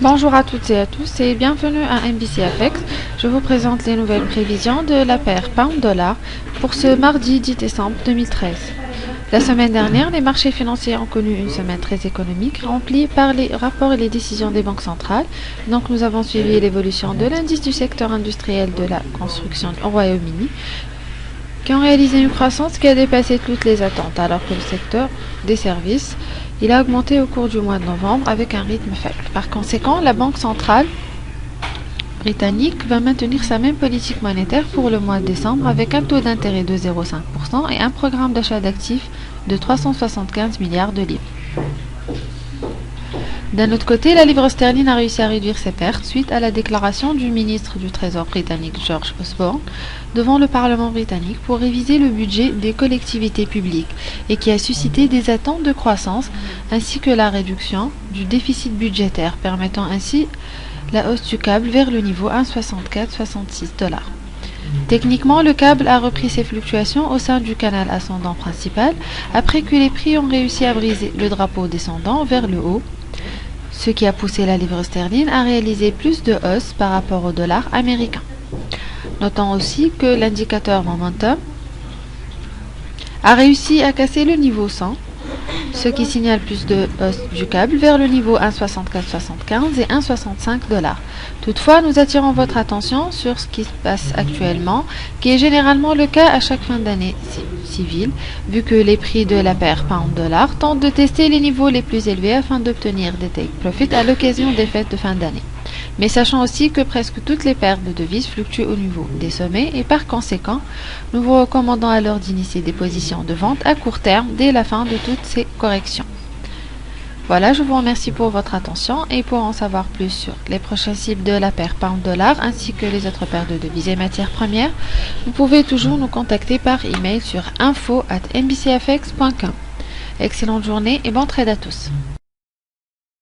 Bonjour à toutes et à tous et bienvenue à NBCFX. Je vous présente les nouvelles prévisions de la paire pound-dollar pour ce mardi 10 décembre 2013. La semaine dernière, les marchés financiers ont connu une semaine très économique remplie par les rapports et les décisions des banques centrales. Donc nous avons suivi l'évolution de l'indice du secteur industriel de la construction au Royaume-Uni qui ont réalisé une croissance qui a dépassé toutes les attentes alors que le secteur des services il a augmenté au cours du mois de novembre avec un rythme faible. Par conséquent, la Banque centrale britannique va maintenir sa même politique monétaire pour le mois de décembre avec un taux d'intérêt de 0,5% et un programme d'achat d'actifs de 375 milliards de livres. D'un autre côté, la livre sterling a réussi à réduire ses pertes suite à la déclaration du ministre du Trésor britannique George Osborne devant le Parlement britannique pour réviser le budget des collectivités publiques et qui a suscité des attentes de croissance ainsi que la réduction du déficit budgétaire permettant ainsi la hausse du câble vers le niveau 1,6466$. Techniquement, le câble a repris ses fluctuations au sein du canal ascendant principal après que les prix ont réussi à briser le drapeau descendant vers le haut, ce qui a poussé la livre sterling à réaliser plus de hausse par rapport au dollar américain. Notons aussi que l'indicateur momentum a réussi à casser le niveau 100, ce qui signale plus de hausse du câble vers le niveau 1,6475 et 1,65$. Toutefois, nous attirons votre attention sur ce qui se passe actuellement, qui est généralement le cas à chaque fin d'année civile, vu que les prix de la paire pound-dollar tentent de tester les niveaux les plus élevés afin d'obtenir des take profits à l'occasion des fêtes de fin d'année. Mais sachant aussi que presque toutes les paires de devises fluctuent au niveau des sommets et par conséquent, nous vous recommandons alors d'initier des positions de vente à court terme dès la fin de toutes ces corrections. Voilà, je vous remercie pour votre attention et pour en savoir plus sur les prochaines cibles de la paire pound-dollar ainsi que les autres paires de devises et matières premières, vous pouvez toujours nous contacter par email sur info@nbcfx.com. Excellente journée et bon trade à tous.